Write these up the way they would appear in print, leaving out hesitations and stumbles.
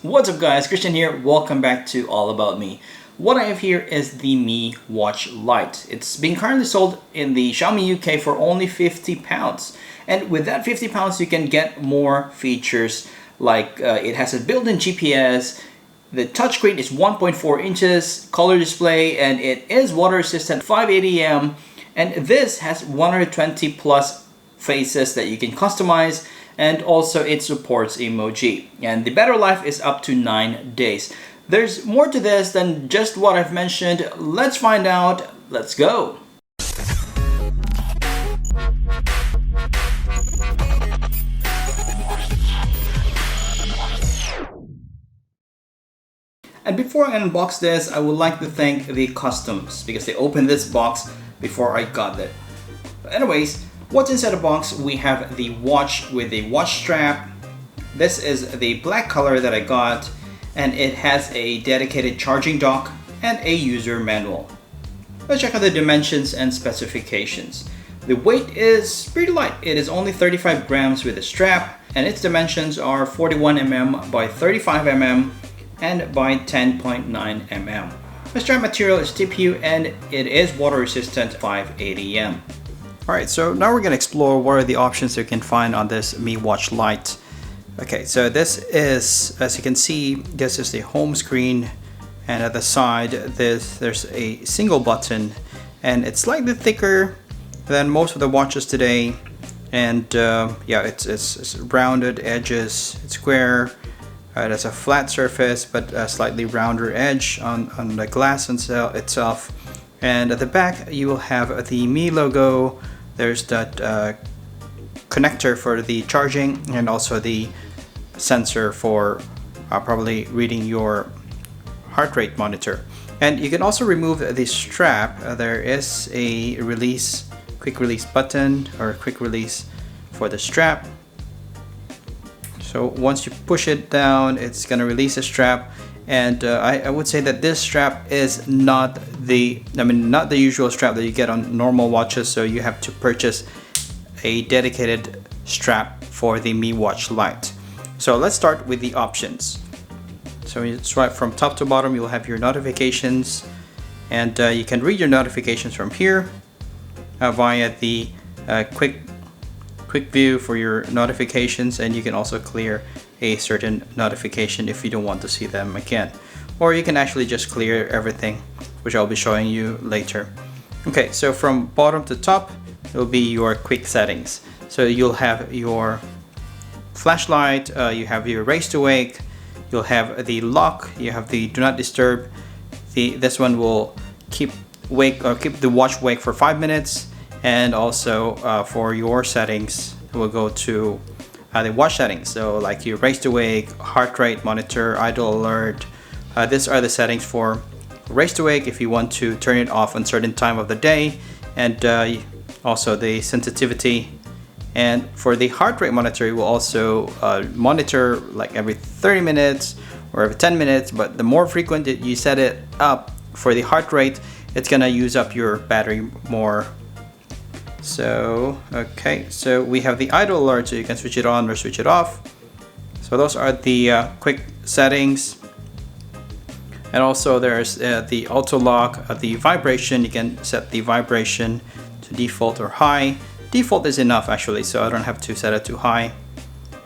What's up guys, Christian here, welcome back to All About Me. What I have here is the Mi Watch Lite. It's being currently sold in the Xiaomi UK for only £50. And with that £50 you can get more features like it has a built-in GPS, the touchscreen is 1.4 inches, color display, and it is water resistant 580 and this has 120 plus faces that you can customize, and also it supports emoji, and the battery life is up to 9 days. There's more to this than just what I've mentioned. Let's find out. Let's go. And before I unbox this, I would like to thank the customs because they opened this box before I got it. Anyways, what's inside the box? We have the watch with the watch strap. This is the black color that I got, and it has a dedicated charging dock and a user manual. Let's check out the dimensions and specifications. The weight is pretty light. It is only 35 grams with a strap, and its dimensions are 41 mm by 35 mm and by 10.9 mm. The strap material is TPU and it is water resistant 580 m. Alright, so now we're going to explore what are the options you can find on this Mi Watch Lite. Okay, so this is, as you can see, this is the home screen, and at the side there's a single button, and it's slightly thicker than most of the watches today, and yeah, it's rounded edges, it's square, it has a flat surface but a slightly rounder edge on the glass itself, and at the back you will have the Mi logo. There's that connector for the charging, and also the sensor for probably reading your heart rate monitor. And you can also remove the strap. There is a quick release button, or quick release for the strap. So once you push it down, it's gonna release the strap. And I would say that this strap is not the usual strap that you get on normal watches, so you have to purchase a dedicated strap for the Mi Watch Lite. So let's start with the options. So you swipe from top to bottom, you'll have your notifications, and you can read your notifications from here via the quick view for your notifications, and you can also clear a certain notification if you don't want to see them again, or you can actually just clear everything, which I'll be showing you later. Okay, so from bottom to top it will be your quick settings. So you'll have your flashlight, you have your raise to wake, you'll have the lock, you have the do not disturb. This one will keep the watch awake for 5 minutes, and also for your settings we'll go to the watch settings. So like your raise to wake, heart rate monitor, idle alert. These are the settings for raise to wake if you want to turn it off on certain time of the day, and also the sensitivity. And for the heart rate monitor, you will also monitor like every 30 minutes or every 10 minutes, but the more frequent you set it up for the heart rate, it's gonna use up your battery more. So okay, so we have the idle alert, so you can switch it on or switch it off. So those are the quick settings. And also there's the auto lock, the vibration. You can set the vibration to default or high. Default is enough actually, so I don't have to set it to high.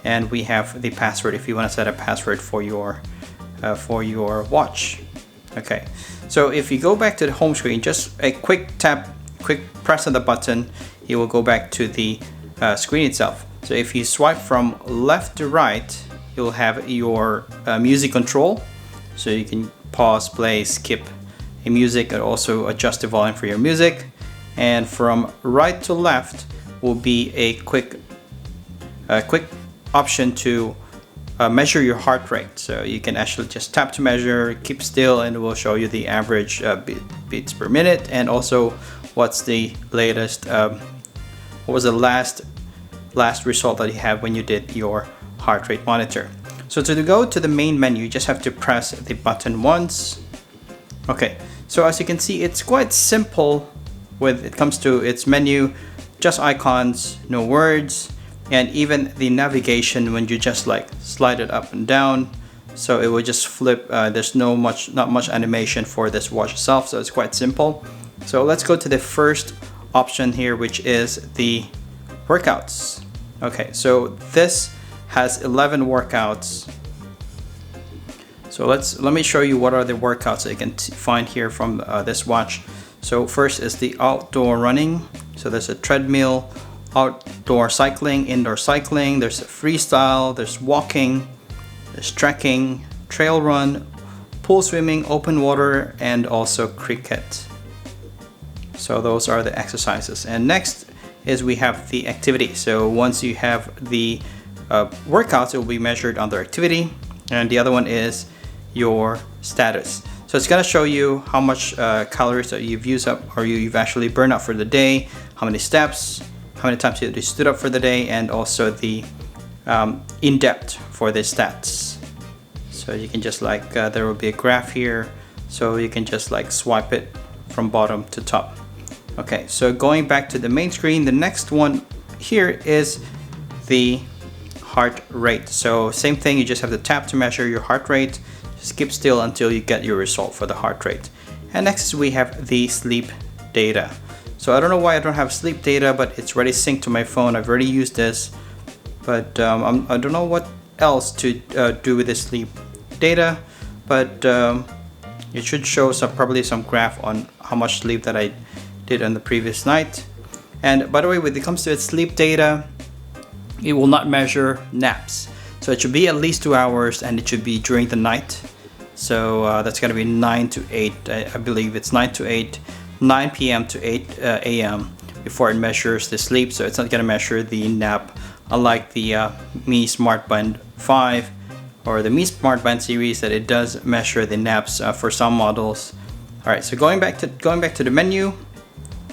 And we have the password if you want to set a password for your watch. Okay, so if you go back to the home screen, just a quick press on the button, it will go back to the screen itself. So if you swipe from left to right, you'll have your music control, so you can pause, play, skip a music, and also adjust the volume for your music. And from right to left will be a quick option to measure your heart rate. So you can actually just tap to measure, keep still, and it will show you the average beats per minute, and also what's the latest, what was the last result that you have when you did your heart rate monitor. So to go to the main menu, you just have to press the button once. Okay, so as you can see, it's quite simple when it comes to its menu. Just icons, no words, and even the navigation when you just like slide it up and down. So it will just flip. There's not much animation for this watch itself, so it's quite simple. So let's go to the first option here, which is the workouts. Okay, so this has 11 workouts. So let me show you what are the workouts that you can find here from this watch. So first is the outdoor running. So there's a treadmill, outdoor cycling, indoor cycling, there's freestyle, there's walking, there's trekking, trail run, pool swimming, open water, and also cricket. So those are the exercises. And next is we have the activity. So once you have the workouts, it will be measured under activity. And the other one is your status. So it's going to show you how much calories that you've used up or you've actually burned out for the day, how many steps, how many times you stood up for the day, and also the in-depth for the stats. So you can just like, there will be a graph here, so you can just like swipe it from bottom to top. Okay, so going back to the main screen, the next one here is the heart rate. So same thing, you just have to tap to measure your heart rate. Just keep still until you get your result for the heart rate. And next we have the sleep data. So I don't know why I don't have sleep data, but it's already synced to my phone. I've already used this, but I don't know what else to do with the sleep data, but it should show probably some graph on how much sleep that I did on the previous night. And by the way, when it comes to its sleep data, it will not measure naps. So it should be at least 2 hours, and it should be during the night. So that's going to be 9 to 8. I believe it's 9 to 8, 9 p.m. to 8 a.m. before it measures the sleep. So it's not going to measure the nap, unlike the Mi Smart Band 5 or the Mi Smart Band series, that it does measure the naps for some models. All right, so going back to the menu.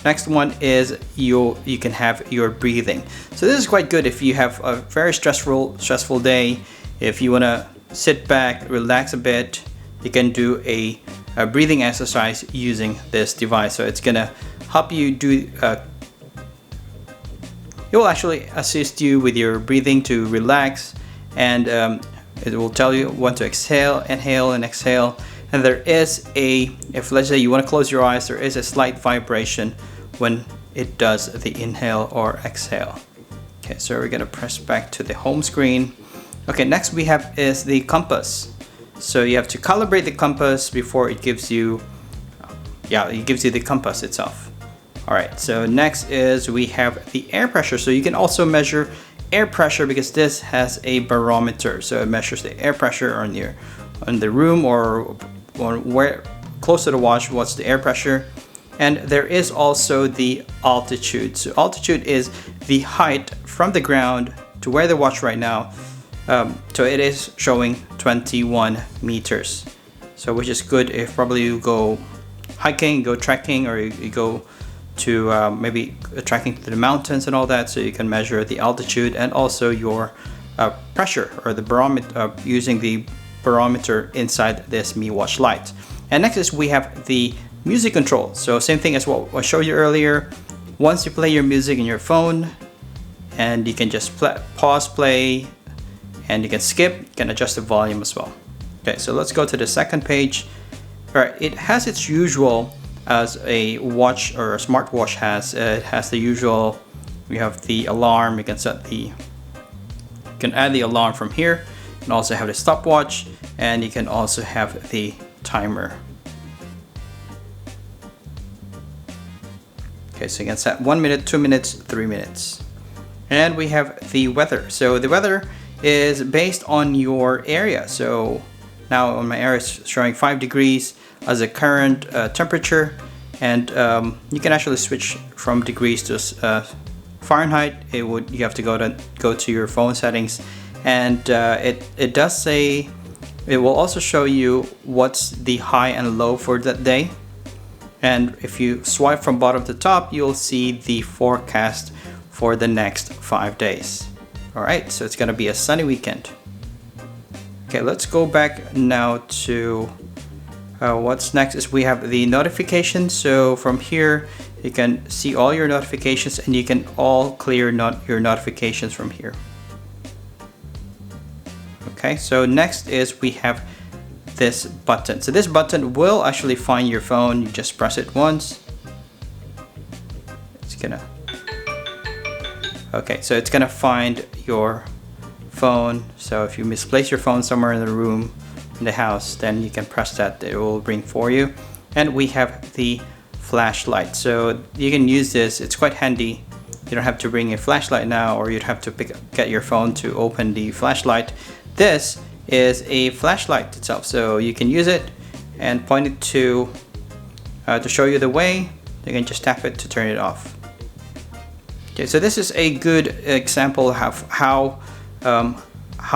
Next one is you can have your breathing. So this is quite good if you have a very stressful day. If you want to sit back, relax a bit, you can do a breathing exercise using this device. So it's gonna help you do. It will actually assist you with your breathing to relax, and it will tell you when to exhale, inhale, and exhale. And there is if let's say you want to close your eyes, there is a slight vibration when it does the inhale or exhale. Okay, so we're gonna press back to the home screen. Okay, next we have is the compass. So you have to calibrate the compass before it gives you, it gives you the compass itself. All right, so next is we have the air pressure. So you can also measure air pressure because this has a barometer. So it measures the air pressure on the room or where close to the watch, what's the air pressure. And there is also the altitude. So altitude is the height from the ground to where the watch right now. So it is showing 21 meters. So which is good if probably you go hiking, go trekking, or you go to maybe trekking to the mountains and all that. So you can measure the altitude and also your pressure or the barometer using the barometer inside this Mi Watch Lite. And next is we have the music control. So same thing as what I showed you earlier. Once you play your music in your phone, and you can just pause play, and you can skip, you can adjust the volume as well. Okay, so let's go to the second page. All right, it has its usual as a watch or a smartwatch has. It has the usual. We have the alarm. You can add the alarm from here. You can also have the stopwatch, and you can also have the timer. Okay, so you can set 1 minute, 2 minutes, 3 minutes. And we have the weather. So the weather is based on your area. So now on my area it's showing 5 degrees as a current temperature. And you can actually switch from degrees to Fahrenheit. You have to go to your phone settings. And it does say, it will also show you what's the high and low for that day. And if you swipe from bottom to top, you'll see the forecast for the next 5 days. All right, so it's gonna be a sunny weekend. Okay, let's go back now to what's next is we have the notifications. So from here, you can see all your notifications, and you can all clear your notifications from here. Okay, so next is we have this button. So this button will actually find your phone. You just press it once. It's gonna, okay, so it's gonna find your phone. So if you misplace your phone somewhere in the room, in the house, then you can press that, it will ring for you. And we have the flashlight, so you can use this. It's quite handy. You don't have to bring a flashlight now, or you'd have to get your phone to open the flashlight. This is a flashlight itself, so you can use it and point it to show you the way. You can just tap it to turn it off. Okay, so this is a good example of how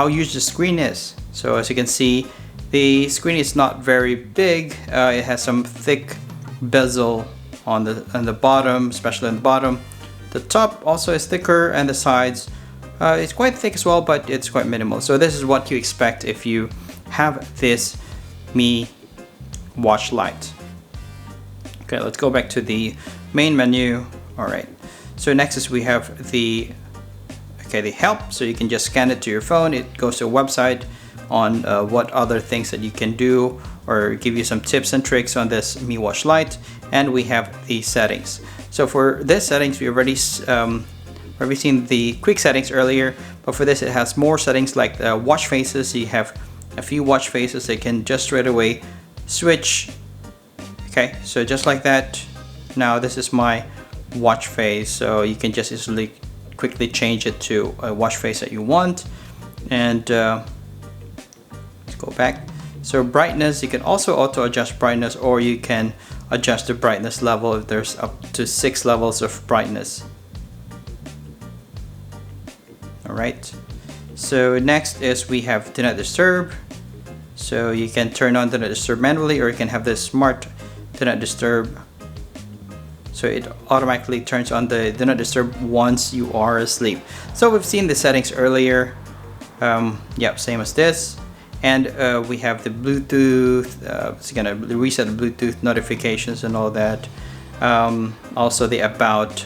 huge the screen is. So as you can see, the screen is not very big. It has some thick bezel on the bottom, especially on the bottom. The top also is thicker, and the sides it's quite thick as well, but it's quite minimal. So this is what you expect if you have this Mi Watch Lite. Okay, let's go back to the main menu. All right. So next is we have the help. So you can just scan it to your phone. It goes to a website on what other things that you can do, or give you some tips and tricks on this Mi Watch Lite. And we have the settings. So for this settings, we already seen the quick settings earlier, but for this it has more settings like the watch faces. You have a few watch faces that can just straight away switch. Okay, so just like that. Now this is my watch face, so you can just easily quickly change it to a watch face that you want. And let's go back. So brightness, you can also auto adjust brightness, or you can adjust the brightness level if there's up to 6 levels of brightness. Alright, so next is we have Do Not Disturb. So you can turn on Do Not Disturb manually, or you can have the smart Do Not Disturb. So it automatically turns on the Do Not Disturb once you are asleep. So we've seen the settings earlier. Yep, same as this. And we have the Bluetooth. It's gonna reset the Bluetooth notifications and all that. Also the about,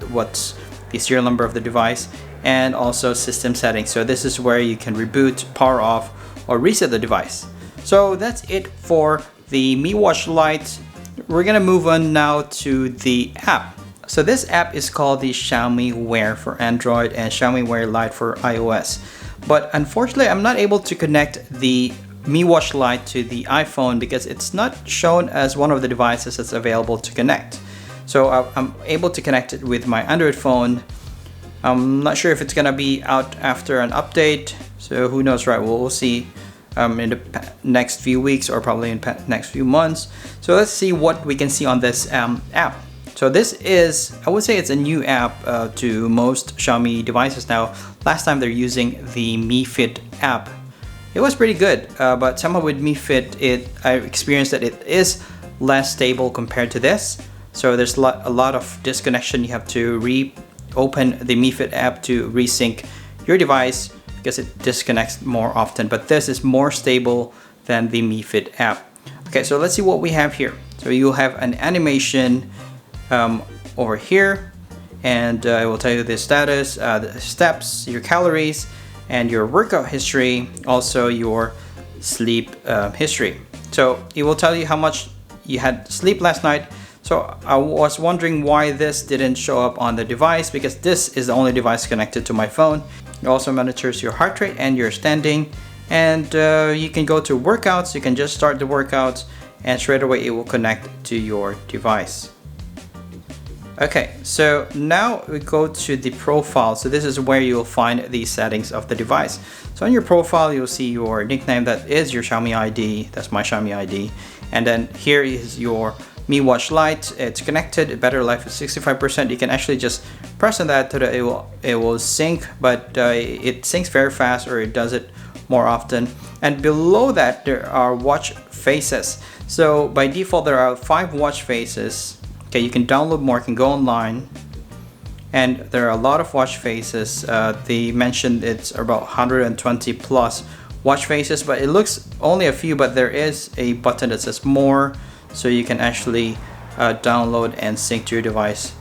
what's the serial number of the device, and also system settings. So this is where you can reboot, power off, or reset the device. So that's it for the Mi Watch Lite. We're gonna move on now to the app. So this app is called the Xiaomi Wear for Android and Xiaomi Wear Lite for iOS. But unfortunately, I'm not able to connect the Mi Watch Lite to the iPhone because it's not shown as one of the devices that's available to connect. So I'm able to connect it with my Android phone. I'm not sure if it's gonna be out after an update, so who knows, right? We'll see in the next few weeks, or probably in the next few months. So let's see what we can see on this app. So this is, I would say it's a new app to most Xiaomi devices now. Last time they're using the Mi Fit app. It was pretty good, but somehow with Mi Fit, I experienced that it is less stable compared to this. So there's a lot of disconnection. You have to reopen the Mi Fit app to resync your device because it disconnects more often. But this is more stable than the Mi Fit app. Okay, so let's see what we have here. So you'll have an animation over here, and it will tell you the status, the steps, your calories, and your workout history, also your sleep history. So it will tell you how much you had sleep last night. So I was wondering why this didn't show up on the device, because this is the only device connected to my phone. It also monitors your heart rate and your standing, and you can go to workouts. You can just start the workouts, and straight away it will connect to your device. Okay, so now we go to the profile. So this is where you'll find the settings of the device. So on your profile, you'll see your nickname, that is your Xiaomi ID. That's my Xiaomi ID. And then here is your Mi Watch Lite. It's connected. Battery life is 65%. You can actually just press on that so that it will sync, but it syncs very fast, or it does it more often. And below that, there are watch faces. So by default, there are 5 watch faces. Okay, you can download more, you can go online, and there are a lot of watch faces. They mentioned it's about 120 plus watch faces, but it looks only a few, but there is a button that says more, so you can actually download and sync to your device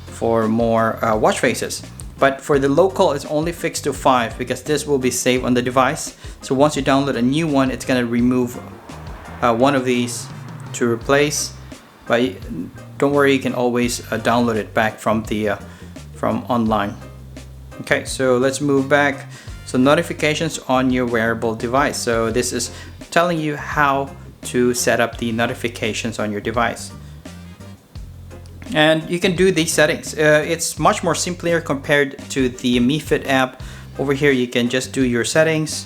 for more watch faces. But for the local, it's only fixed to 5 because this will be saved on the device. So once you download a new one, it's gonna remove one of these to replace. But don't worry, you can always download it back from the from online. Okay, so let's move back. So notifications on your wearable device. So this is telling you how to set up the notifications on your device. And you can do these settings. It's much more simpler compared to the Mi Fit app. Over here you can just do your settings.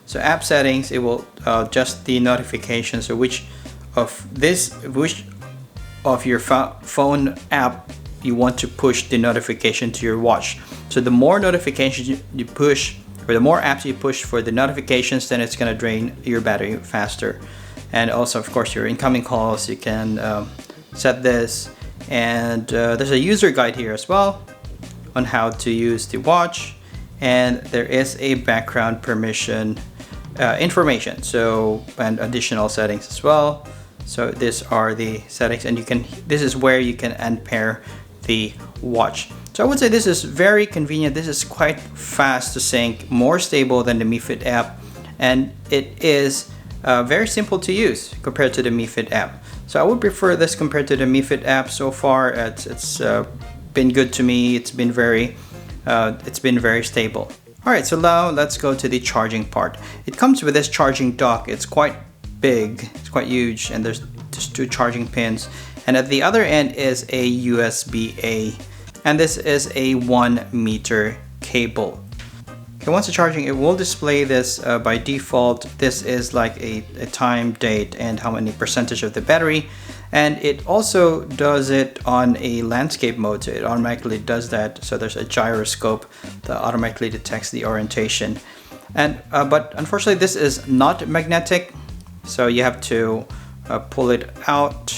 So app settings, it will adjust the notifications. So which of your phone app you want to push the notification to your watch. So the more notifications you push, or the more apps you push for the notifications, then it's gonna drain your battery faster. And also, of course, your incoming calls, you can set this. And there's a user guide here as well on how to use the watch, and there is a background permission information, so, and additional settings as well. So these are the settings, and this is where you can unpair the watch. So I would say this is very convenient. This is quite fast to sync, more stable than the Mi Fit app, and it is very simple to use compared to the Mi Fit app. So I would prefer this compared to the Mi Fit app so far. It's been good to me. It's been very stable. All right, so now let's go to the charging part. It comes with this charging dock. It's quite big, it's quite huge, and there's just 2 charging pins. And at the other end is a USB-A, and this is a 1 meter cable. Okay, once it's charging, it will display this by default. This is like a time, date, and how many percentage of the battery. And it also does it on a landscape mode, so it automatically does that. So there's a gyroscope that automatically detects the orientation. And but unfortunately, this is not magnetic, so you have to pull it out.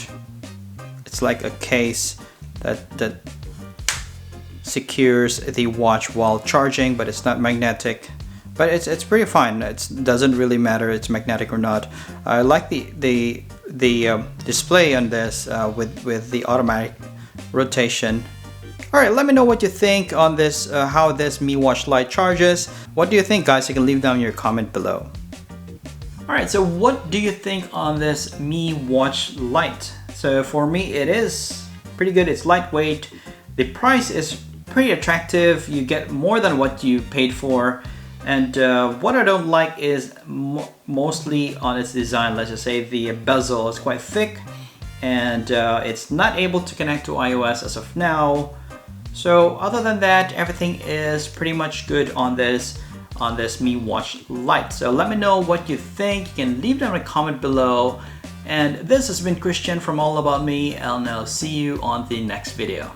It's like a case that secures the watch while charging, but it's not magnetic. But it's pretty fine. It doesn't really matter it's magnetic or not. I like the display on this with the automatic rotation. All right, let me know what you think on this, how this Mi Watch Lite charges. What do you think, guys? You can leave down your comment below. All right, so what do you think on this Mi Watch Lite? So for me, it is pretty good. It's lightweight. The price is pretty attractive. You get more than what you paid for. And what I don't like is mostly on its design. Let's just say the bezel is quite thick, and it's not able to connect to iOS as of now. So other than that, everything is pretty much good on this Mi Watch Lite. So let me know what you think. You can leave down a comment below. And this has been Christian from All About Me, and I'll see you on the next video.